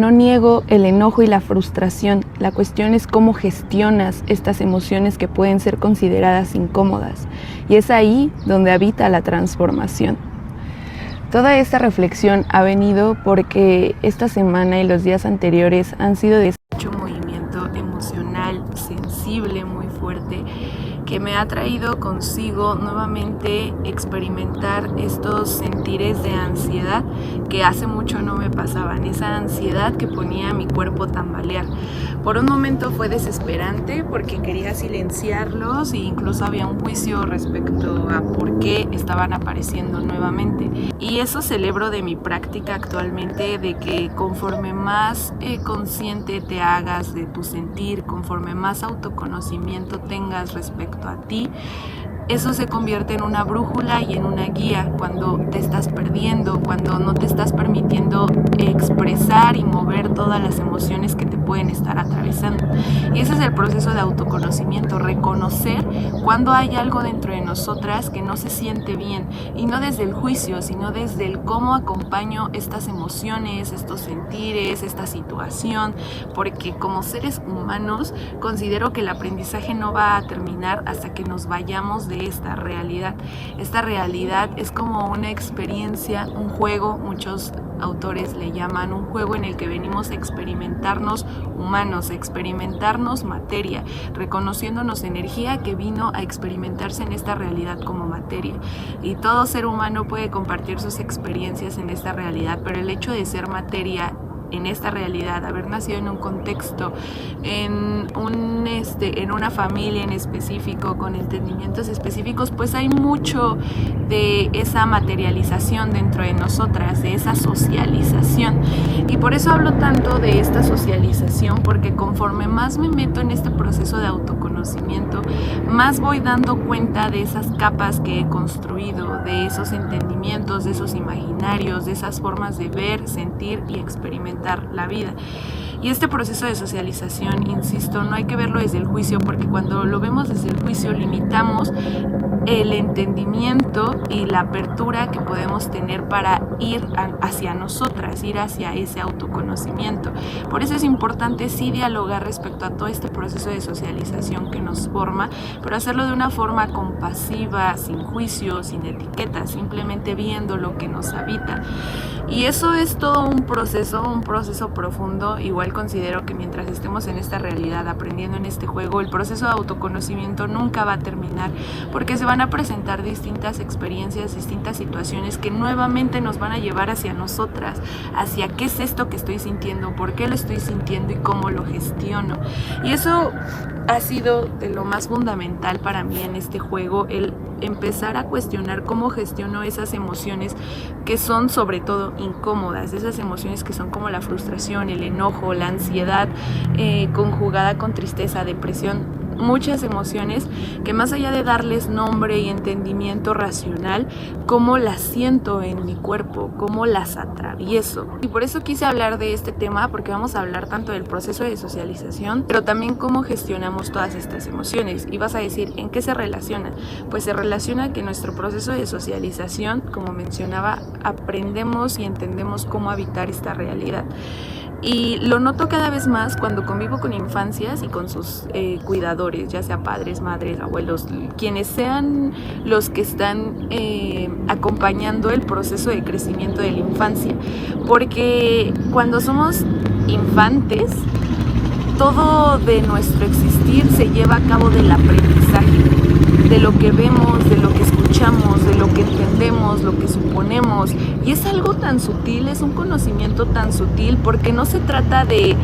No niego el enojo y la frustración. La cuestión es cómo gestionas estas emociones que pueden ser consideradas incómodas. Y es ahí donde habita la transformación. Toda esta reflexión ha venido porque esta semana y los días anteriores han sido de mucho movimiento emocional, sensible, muy fuerte, que me ha traído consigo nuevamente experimentar estos sentires de ansiedad que hace mucho no me pasaban, esa ansiedad que ponía a mi cuerpo tambalear. Por un momento fue desesperante porque quería silenciarlos e incluso había un juicio respecto a por qué estaban apareciendo nuevamente. Y eso celebro de mi práctica actualmente, de que conforme más consciente te hagas de tu sentir, conforme más autoconocimiento tengas respecto a ti, eso se convierte en una brújula y en una guía cuando te estás perdiendo, cuando no te estás permitiendo expresar y mover todas las emociones que te pueden estar atravesando. Y ese es el proceso de autoconocimiento, reconocer cuando hay algo dentro de nosotras que no se siente bien, y no desde el juicio, sino desde el cómo acompaño estas emociones, estos sentires, esta situación, porque como seres humanos considero que el aprendizaje no va a terminar hasta que nos vayamos de esta realidad. Esta realidad es como una experiencia, un juego, muchos autores le llaman un juego en el que venimos a experimentarnos humanos, a experimentarnos materia, reconociéndonos energía que vino a experimentarse en esta realidad como materia. Y todo ser humano puede compartir sus experiencias en esta realidad, pero el hecho de ser materia en esta realidad, haber nacido en un contexto, en una familia en específico, con entendimientos específicos, pues hay mucho de esa materialización dentro de nosotras, de esa socialización. Y por eso hablo tanto de esta socialización, porque conforme más me meto en este proceso de autoconocimiento, más voy dando cuenta de esas capas que he construido, de esos entendimientos, de esos imaginarios, de esas formas de ver, sentir y experimentar la vida. Y este proceso de socialización, insisto, no hay que verlo desde el juicio, porque cuando lo vemos desde el juicio limitamos el entendimiento y la apertura que podemos tener para ir hacia nosotras, ir hacia ese autoconocimiento. Por eso es importante sí dialogar respecto a todo este proceso de socialización que nos forma, pero hacerlo de una forma compasiva, sin juicio, sin etiqueta, simplemente viendo lo que nos habita. Y eso es todo un proceso profundo. Igual considero que mientras estemos en esta realidad, aprendiendo en este juego, el proceso de autoconocimiento nunca va a terminar, porque se van a presentar distintas experiencias, distintas situaciones que nuevamente nos van a llevar hacia nosotras, hacia qué es esto que estoy sintiendo, por qué lo estoy sintiendo y cómo lo gestiono. Y eso ha sido de lo más fundamental para mí en este juego, el empezar a cuestionar cómo gestiono esas emociones que son sobre todo incómodas, esas emociones que son como la frustración, el enojo, la ansiedad, conjugada con tristeza, depresión, muchas emociones que más allá de darles nombre y entendimiento racional, cómo las siento en mi cuerpo, cómo las atravieso. Y por eso quise hablar de este tema, porque vamos a hablar tanto del proceso de socialización, pero también cómo gestionamos todas estas emociones. Y vas a decir, ¿en qué se relaciona? Pues se relaciona que nuestro proceso de socialización, como mencionaba, aprendemos y entendemos cómo habitar esta realidad. Y lo noto cada vez más cuando convivo con infancias y con sus cuidadores, ya sea padres, madres, abuelos, quienes sean los que están acompañando el proceso de crecimiento de la infancia. Porque cuando somos infantes, todo de nuestro existir se lleva a cabo del aprendizaje, de lo que vemos, de lo que escuchamos, de lo que entendemos, lo que suponemos. Y es algo tan sutil, es un conocimiento tan sutil, porque no se trata de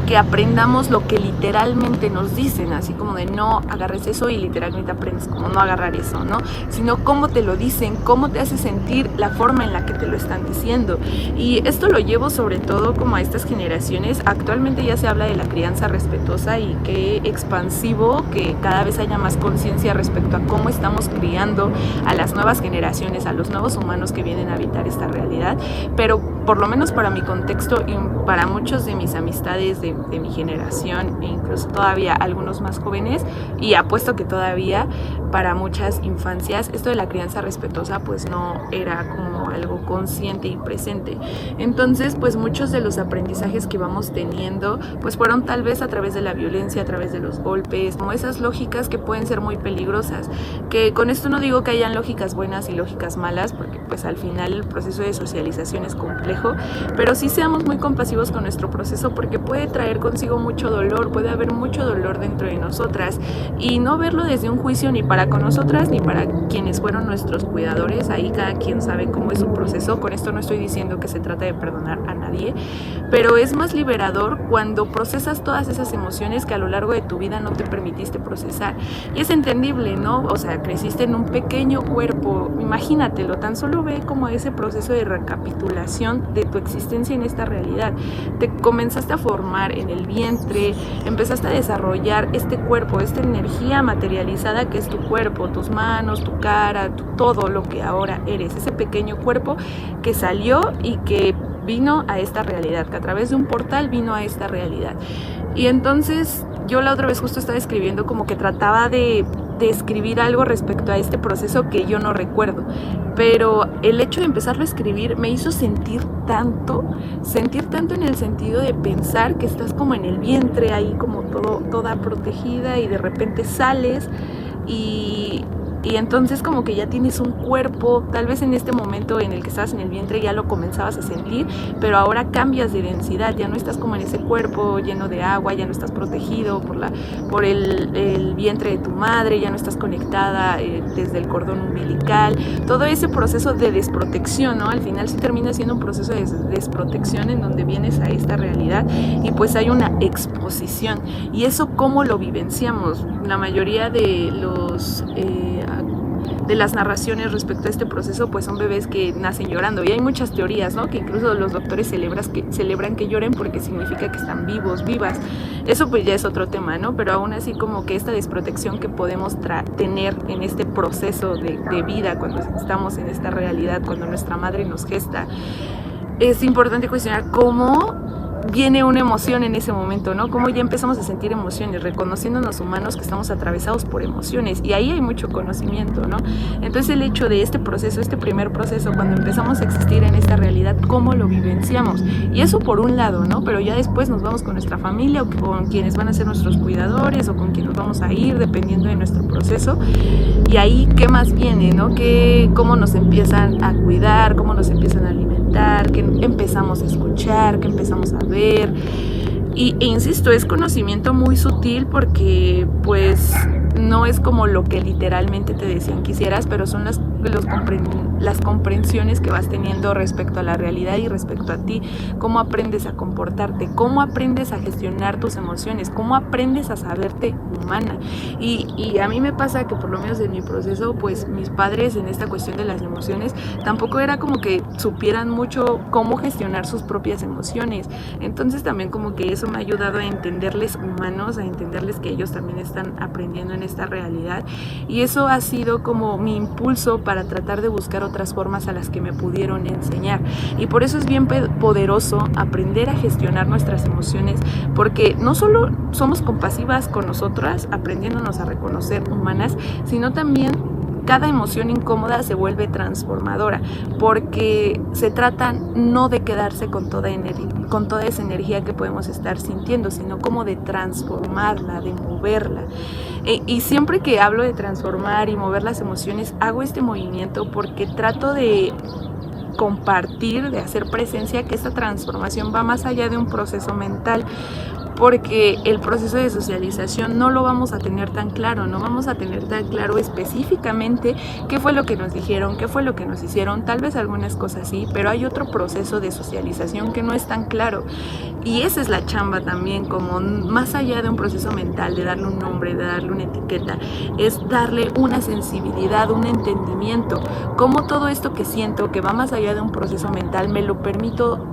que aprendamos lo que literalmente nos dicen, así como de no agarres eso y literalmente aprendes como no agarrar eso, ¿no? Sino cómo te lo dicen, cómo te hace sentir la forma en la que te lo están diciendo. Y esto lo llevo sobre todo como a estas generaciones. Actualmente ya se habla de la crianza respetuosa y qué expansivo que cada vez haya más conciencia respecto a cómo estamos criando a las nuevas generaciones, a los nuevos humanos que vienen a habitar esta realidad. Pero por lo menos para mi contexto y para muchos de mis amistades de mi generación, e incluso todavía algunos más jóvenes, y apuesto que todavía para muchas infancias, esto de la crianza respetuosa pues no era como algo consciente y presente. Entonces pues muchos de los aprendizajes que vamos teniendo pues fueron tal vez a través de la violencia, a través de los golpes, como esas lógicas que pueden ser muy peligrosas, que con esto no digo que hayan lógicas buenas y lógicas malas, porque pues al final el proceso de socialización es complejo, pero sí seamos muy compasivos con nuestro proceso, porque puede traer consigo mucho dolor, puede haber mucho dolor dentro de nosotras, y no verlo desde un juicio ni para con nosotras ni para quienes fueron nuestros cuidadores. Ahí cada quien sabe cómo es su proceso. Con esto no estoy diciendo que se trata de perdonar a nadie, pero es más liberador cuando procesas todas esas emociones que a lo largo de tu vida no te permitiste procesar. Y es entendible, ¿no? O sea, creciste en un pequeño cuerpo, imagínatelo, tan solo ve como ese proceso de recapitulación de tu existencia en esta realidad. Te comenzaste a formar en el vientre, empezaste a desarrollar este cuerpo, esta energía materializada que es tu cuerpo, tus manos, tu cara, todo lo que ahora eres, ese pequeño cuerpo que salió y que vino a esta realidad, que a través de un portal vino a esta realidad. Y entonces yo la otra vez justo estaba escribiendo, como que trataba de escribir algo respecto a este proceso que yo no recuerdo, pero el hecho de empezarlo a escribir me hizo sentir tanto en el sentido de pensar que estás como en el vientre, ahí como toda protegida, y de repente sales y entonces como que ya tienes un cuerpo. Tal vez en este momento en el que estabas en el vientre ya lo comenzabas a sentir, pero ahora cambias de densidad, ya no estás como en ese cuerpo lleno de agua, ya no estás protegido por el vientre de tu madre, ya no estás conectada desde el cordón umbilical. Todo ese proceso de desprotección, ¿no? Al final sí termina siendo un proceso de desprotección en donde vienes a esta realidad y pues hay una exposición. Y eso, ¿cómo lo vivenciamos? La mayoría de las narraciones respecto a este proceso pues son bebés que nacen llorando, y hay muchas teorías, ¿no? Que incluso los doctores celebran que lloren porque significa que están vivos, vivas. Eso pues ya es otro tema, ¿no? Pero aún así como que esta desprotección que podemos tener en este proceso de vida cuando estamos en esta realidad, cuando nuestra madre nos gesta, es importante cuestionar cómo viene una emoción en ese momento, ¿no? Cómo ya empezamos a sentir emociones, reconociéndonos humanos que estamos atravesados por emociones, y ahí hay mucho conocimiento, ¿no? Entonces el hecho de este proceso, este primer proceso, cuando empezamos a existir en esta realidad, ¿cómo lo vivenciamos? Y eso por un lado, ¿no? Pero ya después nos vamos con nuestra familia o con quienes van a ser nuestros cuidadores o con quienes vamos a ir, dependiendo de nuestro proceso. Y ahí, ¿qué más viene, no? ¿Cómo nos empiezan a cuidar? ¿Cómo nos empiezan a alimentar? ¿Qué empezamos a escuchar? ¿Qué empezamos a ver? E insisto, es conocimiento muy sutil, porque pues no es como lo que literalmente te decían que hicieras, pero son las comprensiones que vas teniendo respecto a la realidad y respecto a ti, cómo aprendes a comportarte, cómo aprendes a gestionar tus emociones, cómo aprendes a saberte humana. Y a mí me pasa que por lo menos en mi proceso, pues mis padres en esta cuestión de las emociones tampoco era como que supieran mucho cómo gestionar sus propias emociones. Entonces también como que eso me ha ayudado a entenderles humanos, a entenderles que ellos también están aprendiendo en esta realidad, y eso ha sido como mi impulso para tratar de buscar otras formas a las que me pudieron enseñar. Y por eso es bien poderoso aprender a gestionar nuestras emociones, porque no solo somos compasivas con nosotras, aprendiéndonos a reconocer humanas, sino también cada emoción incómoda se vuelve transformadora, porque se trata no de quedarse con toda esa energía que podemos estar sintiendo, sino como de transformarla, de moverla. Y siempre que hablo de transformar y mover las emociones, hago este movimiento porque trato de compartir, de hacer presencia que esta transformación va más allá de un proceso mental, porque el proceso de socialización no lo vamos a tener tan claro, no vamos a tener tan claro específicamente qué fue lo que nos dijeron, qué fue lo que nos hicieron, tal vez algunas cosas sí, pero hay otro proceso de socialización que no es tan claro, y esa es la chamba también, como más allá de un proceso mental, de darle un nombre, de darle una etiqueta, es darle una sensibilidad, un entendimiento, cómo todo esto que siento, que va más allá de un proceso mental, me lo permito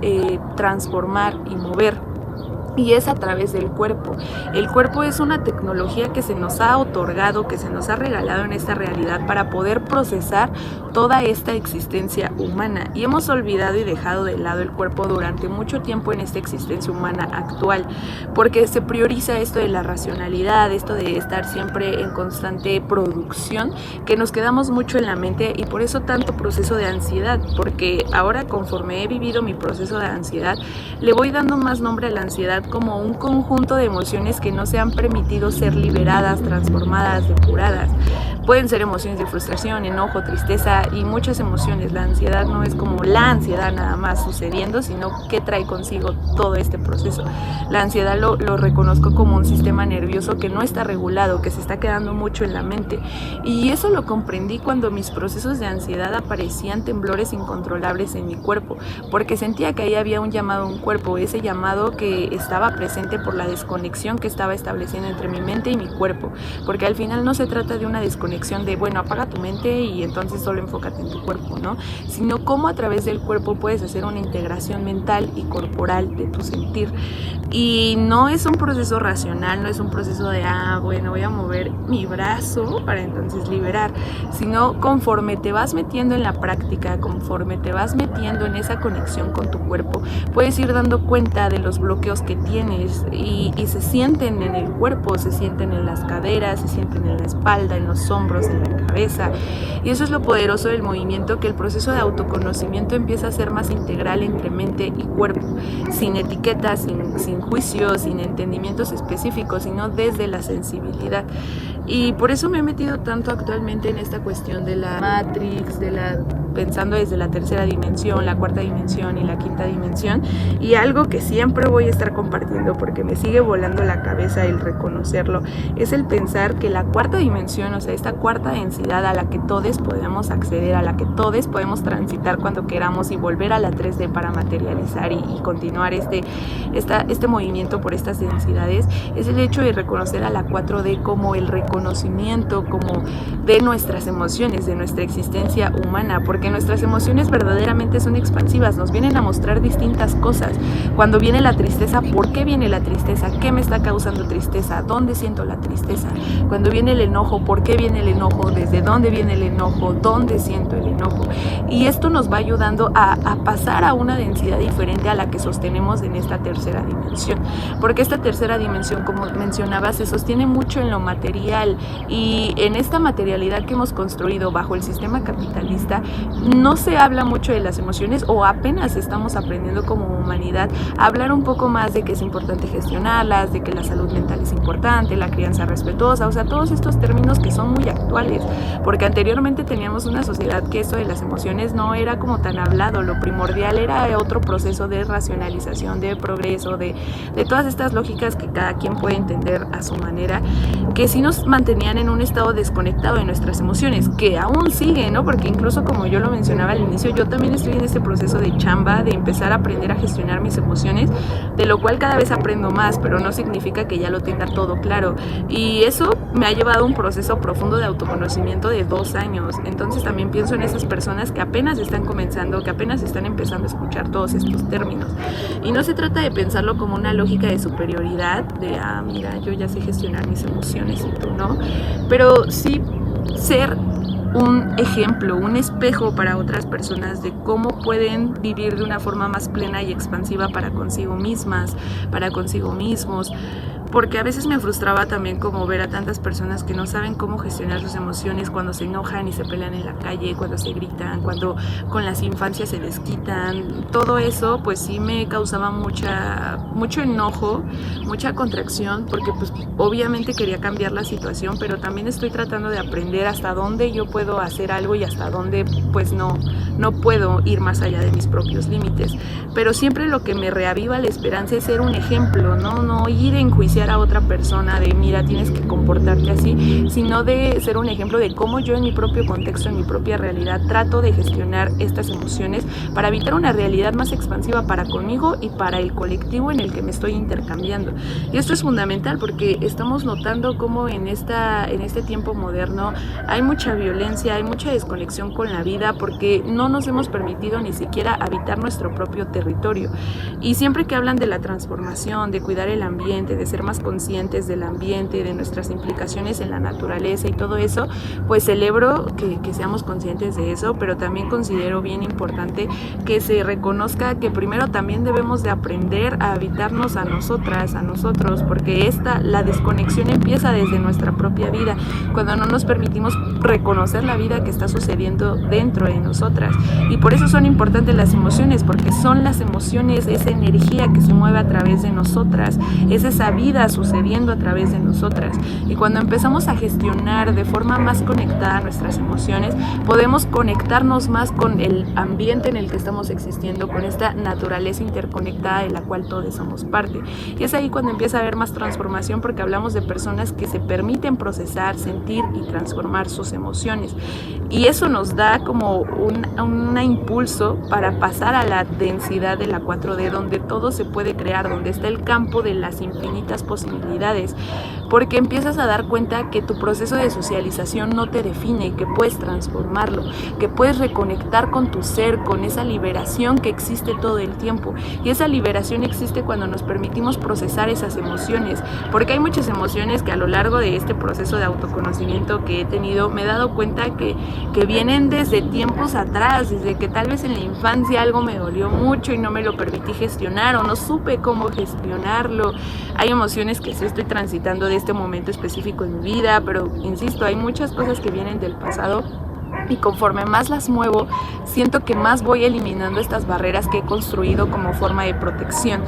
transformar y mover. y es a través del cuerpo. El cuerpo es una tecnología que se nos ha otorgado, que se nos ha regalado en esta realidad para poder procesar toda esta existencia humana. Y hemos olvidado y dejado de lado el cuerpo durante mucho tiempo en esta existencia humana actual, porque se prioriza esto de la racionalidad, esto de estar siempre en constante producción, que nos quedamos mucho en la mente, y por eso tanto proceso de ansiedad, porque ahora, conforme he vivido mi proceso de ansiedad, le voy dando más nombre a la ansiedad como un conjunto de emociones que no se han permitido ser liberadas, transformadas, depuradas. Pueden ser emociones de frustración, enojo, tristeza y muchas emociones. La ansiedad no es como la ansiedad nada más sucediendo, sino que trae consigo todo este proceso. La ansiedad lo reconozco como un sistema nervioso que no está regulado, que se está quedando mucho en la mente. Y eso lo comprendí cuando mis procesos de ansiedad aparecían temblores incontrolables en mi cuerpo, porque sentía que ahí había un llamado a un cuerpo, ese llamado que estaba presente por la desconexión que estaba estableciendo entre mi mente y mi cuerpo, porque al final no se trata de una desconexión de, bueno, apaga tu mente y entonces solo enfócate en tu cuerpo, ¿no? Sino cómo a través del cuerpo puedes hacer una integración mental y corporal de tu sentir. Y no es un proceso racional, no es un proceso de, bueno, voy a mover mi brazo para entonces liberar, sino conforme te vas metiendo en la práctica, conforme te vas metiendo en esa conexión con tu cuerpo, puedes ir dando cuenta de los bloqueos que tienes y se sienten en el cuerpo, se sienten en las caderas, se sienten en la espalda, en los hombros, en la cabeza. Y eso es lo poderoso del movimiento, que el proceso de autoconocimiento empieza a ser más integral entre mente y cuerpo, sin etiquetas, sin juicios, sin entendimientos específicos, sino desde la sensibilidad. Y por eso me he metido tanto actualmente en esta cuestión de la Matrix, pensando desde la tercera dimensión, la cuarta dimensión y la quinta dimensión. Y algo que siempre voy a estar compartiendo, porque me sigue volando la cabeza el reconocerlo, es el pensar que la cuarta dimensión, o sea, esta cuarta densidad a la que todos podemos acceder, a la que todos podemos transitar cuando queramos y volver a la 3D para materializar y continuar este movimiento por estas densidades, es el hecho de reconocer a la 4D como el reconocimiento como de nuestras emociones, de nuestra existencia humana, porque nuestras emociones verdaderamente son expansivas, nos vienen a mostrar distintas cosas. Cuando viene la tristeza, ¿por qué viene la tristeza? ¿Qué me está causando tristeza? ¿Dónde siento la tristeza? Cuando viene el enojo, ¿por qué viene el enojo? ¿Desde dónde viene el enojo? ¿Dónde siento el enojo? Y esto nos va ayudando a pasar a una densidad diferente a la que sostenemos en esta tercera dimensión, porque esta tercera dimensión, como mencionaba, se sostiene mucho en lo material, y en esta materialidad que hemos construido bajo el sistema capitalista no se habla mucho de las emociones, o apenas estamos aprendiendo como humanidad a hablar un poco más de que es importante gestionarlas, de que la salud mental es importante, la crianza respetuosa, o sea, todos estos términos que son muy actuales, porque anteriormente teníamos una sociedad que esto de las emociones no era como tan hablado, lo primordial era otro proceso de racionalización, de progreso, de todas estas lógicas que cada quien puede entender a su manera, que sí nos mantenían en un estado desconectado de nuestras emociones, que aún sigue, ¿no? Porque incluso, como yo lo mencionaba al inicio, yo también estoy en este proceso de chamba, de empezar a aprender a gestionar mis emociones, de lo cual cada vez aprendo más, pero no significa que ya lo tenga todo claro, y eso me ha llevado a un proceso profundo de autoconocimiento de 2 años. Entonces también pienso en esas personas que apenas están comenzando, que apenas están empezando a escuchar todos estos términos, y no se trata de pensarlo como una lógica de superioridad, de mira, yo ya sé gestionar mis emociones y tú no, pero sí ser un ejemplo, un espejo para otras personas de cómo pueden vivir de una forma más plena y expansiva para consigo mismas, para consigo mismos. Porque a veces me frustraba también como ver a tantas personas que no saben cómo gestionar sus emociones cuando se enojan y se pelean en la calle, cuando se gritan, cuando con las infancias se desquitan. Todo eso pues sí me causaba mucho enojo, mucha contracción, porque pues obviamente quería cambiar la situación, pero también estoy tratando de aprender hasta dónde yo puedo hacer algo y hasta dónde pues no puedo ir más allá de mis propios límites. Pero siempre lo que me reaviva la esperanza es ser un ejemplo, no ir a enjuiciar a otra persona de mira, tienes que comportarte así, sino de ser un ejemplo de cómo yo en mi propio contexto, en mi propia realidad, trato de gestionar estas emociones para evitar una realidad más expansiva para conmigo y para el colectivo en el que me estoy intercambiando. Y esto es fundamental porque estamos notando cómo en este tiempo moderno hay mucha violencia, hay mucha desconexión con la vida, porque no no nos hemos permitido ni siquiera habitar nuestro propio territorio. Y siempre que hablan de la transformación, de cuidar el ambiente, de ser más conscientes del ambiente, de nuestras implicaciones en la naturaleza y todo eso, pues celebro que seamos conscientes de eso, pero también considero bien importante que se reconozca que primero también debemos de aprender a habitarnos a nosotras, a nosotros, porque la desconexión empieza desde nuestra propia vida, cuando no nos permitimos reconocer la vida que está sucediendo dentro de nosotras. Y por eso son importantes las emociones, porque son las emociones, esa energía que se mueve a través de nosotras, es esa vida sucediendo a través de nosotras. Y cuando empezamos a gestionar de forma más conectada nuestras emociones, podemos conectarnos más con el ambiente en el que estamos existiendo, con esta naturaleza interconectada de la cual todos somos parte. Y es ahí cuando empieza a haber más transformación, porque hablamos de personas que se permiten procesar, sentir y transformar sus emociones. Y eso nos da como un impulso para pasar a la densidad de la 4D, donde todo se puede crear, donde está el campo de las infinitas posibilidades, porque empiezas a dar cuenta que tu proceso de socialización no te define, que puedes transformarlo, que puedes reconectar con tu ser, con esa liberación que existe todo el tiempo. Y esa liberación existe cuando nos permitimos procesar esas emociones, porque hay muchas emociones que a lo largo de este proceso de autoconocimiento que he tenido, me he dado cuenta que vienen desde tiempos atrás, desde que tal vez en la infancia algo me dolió mucho y no me lo permití gestionar o no supe cómo gestionarlo. Hay emociones que sí estoy transitando de este momento específico en mi vida, pero insisto, hay muchas cosas que vienen del pasado. Y conforme más las muevo, siento que más voy eliminando estas barreras que he construido como forma de protección.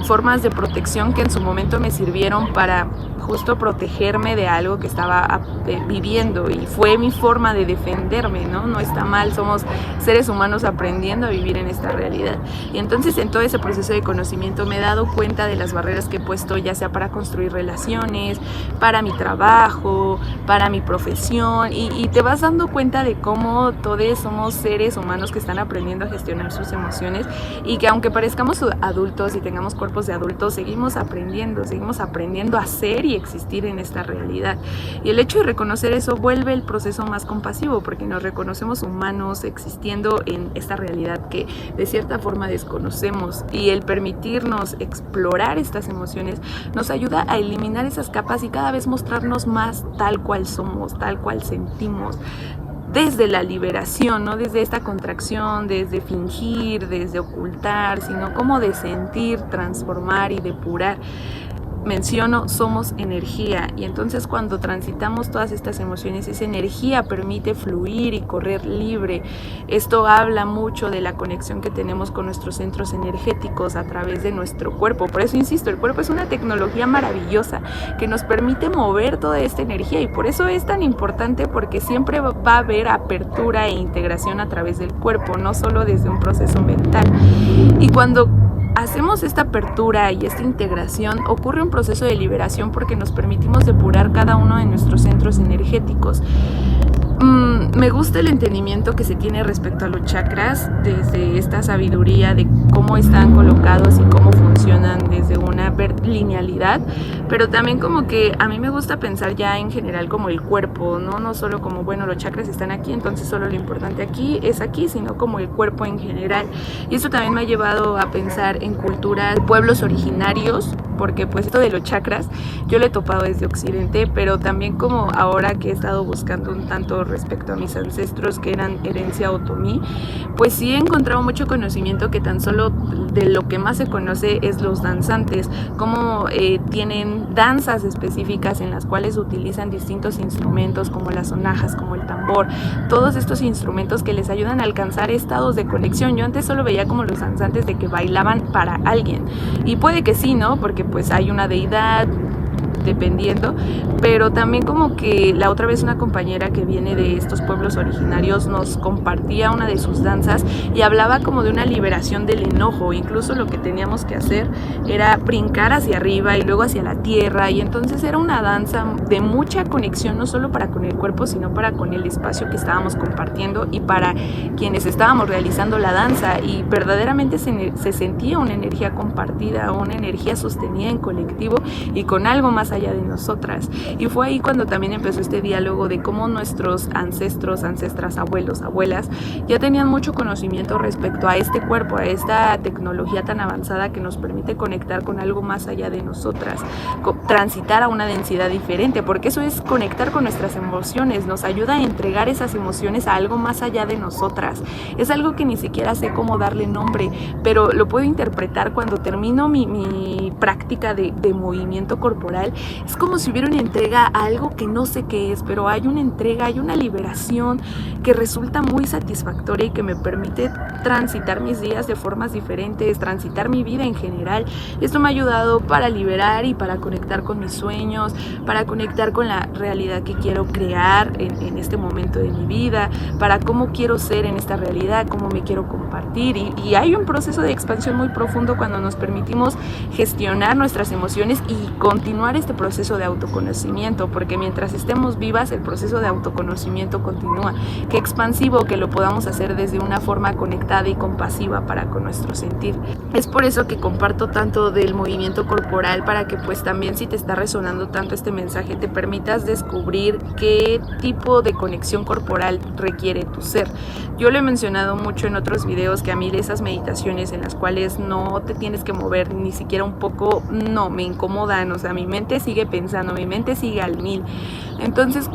Formas de protección que en su momento me sirvieron para justo protegerme de algo que estaba viviendo, y fue mi forma de defenderme, ¿no? No está mal, somos seres humanos aprendiendo a vivir en esta realidad. Y entonces en todo ese proceso de conocimiento me he dado cuenta de las barreras que he puesto, ya sea para construir relaciones, para mi trabajo, para mi profesión, y te vas dando cuenta de cómo todos somos seres humanos que están aprendiendo a gestionar sus emociones, y que aunque parezcamos adultos y tengamos cuerpos de adultos, seguimos aprendiendo a ser y existir en esta realidad. Y el hecho de reconocer eso vuelve el proceso más compasivo, porque nos reconocemos humanos existiendo en esta realidad que de cierta forma desconocemos, y el permitirnos explorar estas emociones nos ayuda a eliminar esas capas y cada vez mostrarnos más tal cual somos, tal cual sentimos, desde la liberación, no desde esta contracción, desde fingir, desde ocultar, sino como de sentir, transformar y depurar. Menciono, somos energía, y entonces cuando transitamos todas estas emociones, esa energía permite fluir y correr libre. Esto habla mucho de la conexión que tenemos con nuestros centros energéticos a través de nuestro cuerpo. Por eso insisto, el cuerpo es una tecnología maravillosa que nos permite mover toda esta energía, y por eso es tan importante, porque siempre va a haber apertura e integración a través del cuerpo, no solo desde un proceso mental. Y cuando hacemos esta apertura y esta integración, ocurre un proceso de liberación, porque nos permitimos depurar cada uno de nuestros centros energéticos. Me gusta el entendimiento que se tiene respecto a los chakras, desde esta sabiduría de cómo están colocados y cómo funcionan desde una linealidad, pero también como que a mí me gusta pensar ya en general como el cuerpo, no solo como, bueno, los chakras están aquí, entonces solo lo importante aquí es aquí, sino como el cuerpo en general. Y eso también me ha llevado a pensar en culturas de pueblos originarios, porque pues esto de los chakras yo lo he topado desde Occidente, pero también como ahora que he estado buscando un tanto respecto a mis ancestros que eran herencia otomí, pues sí he encontrado mucho conocimiento que tan solo de lo que más se conoce es los danzantes, como tienen danzas específicas en las cuales utilizan distintos instrumentos como las sonajas, como el tambor, todos estos instrumentos que les ayudan a alcanzar estados de conexión. Yo antes solo veía como los danzantes de que bailaban para alguien, y puede que sí, ¿no? Porque pues hay una deidad, dependiendo, pero también como que la otra vez una compañera que viene de estos pueblos originarios nos compartía una de sus danzas y hablaba como de una liberación del enojo. Incluso lo que teníamos que hacer era brincar hacia arriba y luego hacia la tierra, y entonces era una danza de mucha conexión, no solo para con el cuerpo, sino para con el espacio que estábamos compartiendo y para quienes estábamos realizando la danza, y verdaderamente se sentía una energía compartida, una energía sostenida en colectivo y con algo más allá de nosotras. Y fue ahí cuando también empezó este diálogo de cómo nuestros ancestros, ancestras, abuelos, abuelas ya tenían mucho conocimiento respecto a este cuerpo, a esta tecnología tan avanzada que nos permite conectar con algo más allá de nosotras, transitar a una densidad diferente, porque eso es conectar con nuestras emociones, nos ayuda a entregar esas emociones a algo más allá de nosotras. Es algo que ni siquiera sé cómo darle nombre, pero lo puedo interpretar cuando termino mi práctica de movimiento corporal. Es como si hubiera una entrega a algo que no sé qué es, pero hay una entrega, hay una liberación que resulta muy satisfactoria y que me permite transitar mis días de formas diferentes, transitar mi vida en general. Esto me ha ayudado para liberar y para conectar con mis sueños, para conectar con la realidad que quiero crear en este momento de mi vida, para cómo quiero ser en esta realidad, cómo me quiero compartir. Y hay un proceso de expansión muy profundo cuando nos permitimos gestionar nuestras emociones y continuar este proceso de autoconocimiento, porque mientras estemos vivas el proceso de autoconocimiento continúa. Qué expansivo que lo podamos hacer desde una forma conectada y compasiva para con nuestro sentir. Es por eso que comparto tanto del movimiento corporal, para que pues también, si te está resonando tanto este mensaje, te permitas descubrir qué tipo de conexión corporal requiere tu ser. Yo lo he mencionado mucho en otros videos, que a mí de esas meditaciones en las cuales no te tienes que mover ni siquiera un poco, no, me incomodan, o sea, mi mente sigue pensando, mi mente sigue al 1000. Entonces,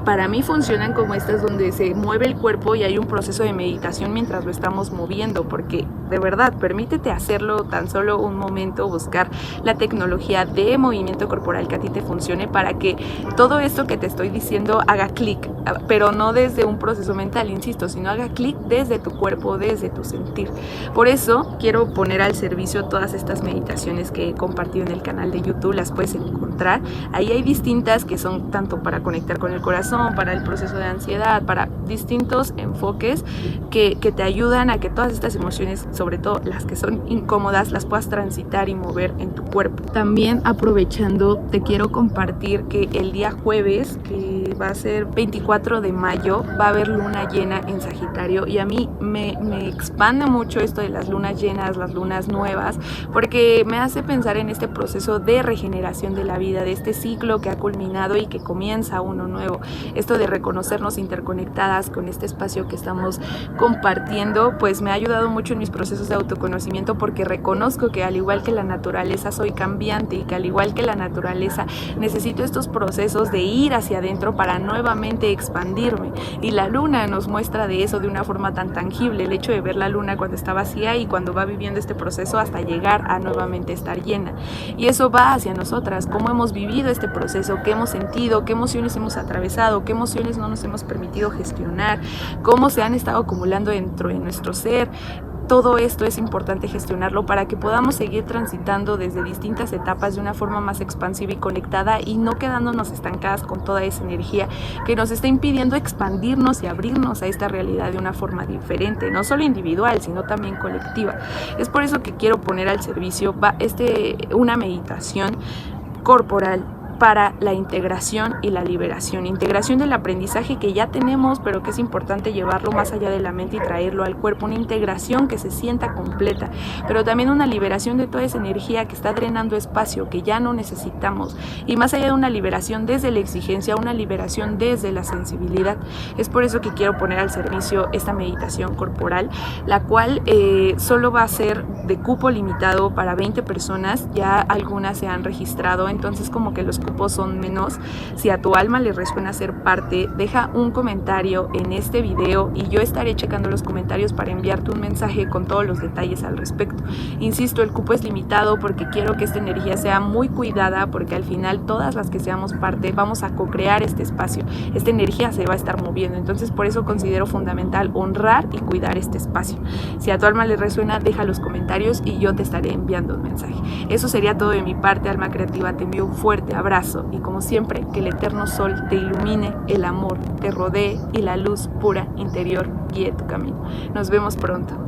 para mí funcionan como estas donde se mueve el cuerpo y hay un proceso de meditación mientras lo estamos moviendo, porque de verdad, permítete hacerlo tan solo un momento, buscar la tecnología de movimiento corporal que a ti te funcione para que todo esto que te estoy diciendo haga clic, pero no desde un proceso mental, insisto, sino haga clic desde tu cuerpo, desde tu sentir. Por eso quiero poner al servicio todas estas meditaciones que he compartido en el canal de YouTube, las puedes encontrar. Ahí hay distintas que son tanto para conectar con el corazón, para el proceso de ansiedad, para distintos enfoques que te ayudan a que todas estas emociones, sobre todo las que son incómodas, las puedas transitar y mover en tu cuerpo. También, aprovechando, te quiero compartir que el día jueves, que va a ser 24 de mayo, va a haber luna llena en Sagitario, y a mí me expande mucho esto de las lunas llenas, las lunas nuevas, porque me hace pensar en este proceso de regeneración de la vida, de este ciclo que ha culminado y que comienza uno nuevo. Esto de reconocernos interconectadas con este espacio que estamos compartiendo, pues me ha ayudado mucho en mis procesos de autoconocimiento, porque reconozco que al igual que la naturaleza soy cambiante, y que al igual que la naturaleza necesito estos procesos de ir hacia adentro para nuevamente expandirme. Y la luna nos muestra de eso de una forma tan tangible, el hecho de ver la luna cuando está vacía y cuando va viviendo este proceso hasta llegar a nuevamente estar llena. Y eso va hacia nosotras, cómo hemos vivido este proceso, qué hemos sentido, qué emociones hemos atravesado, qué emociones no nos hemos permitido gestionar, cómo se han estado acumulando dentro de nuestro ser. Todo esto es importante gestionarlo para que podamos seguir transitando desde distintas etapas de una forma más expansiva y conectada, y no quedándonos estancadas con toda esa energía que nos está impidiendo expandirnos y abrirnos a esta realidad de una forma diferente, no solo individual, sino también colectiva. Es por eso que quiero poner al servicio una meditación corporal para la integración y la liberación. Integración del aprendizaje que ya tenemos, pero que es importante llevarlo más allá de la mente y traerlo al cuerpo. Una integración que se sienta completa, pero también una liberación de toda esa energía que está drenando espacio, que ya no necesitamos. Y más allá de una liberación desde la exigencia, una liberación desde la sensibilidad. Es por eso que quiero poner al servicio esta meditación corporal, la cual solo va a ser de cupo limitado para 20 personas. Ya algunas se han registrado, entonces como que los cupos son menos. Si a tu alma le resuena ser parte, deja un comentario en este video y yo estaré checando los comentarios para enviarte un mensaje con todos los detalles al respecto. Insisto, el cupo es limitado porque quiero que esta energía sea muy cuidada, porque al final todas las que seamos parte vamos a co-crear este espacio. Esta energía se va a estar moviendo, entonces por eso considero fundamental honrar y cuidar este espacio. Si a tu alma le resuena, deja los comentarios y yo te estaré enviando un mensaje. Eso sería todo de mi parte, alma creativa. Te envío un fuerte abrazo y, como siempre, que el eterno sol te ilumine, el amor te rodee y la luz pura interior guíe tu camino. Nos vemos pronto.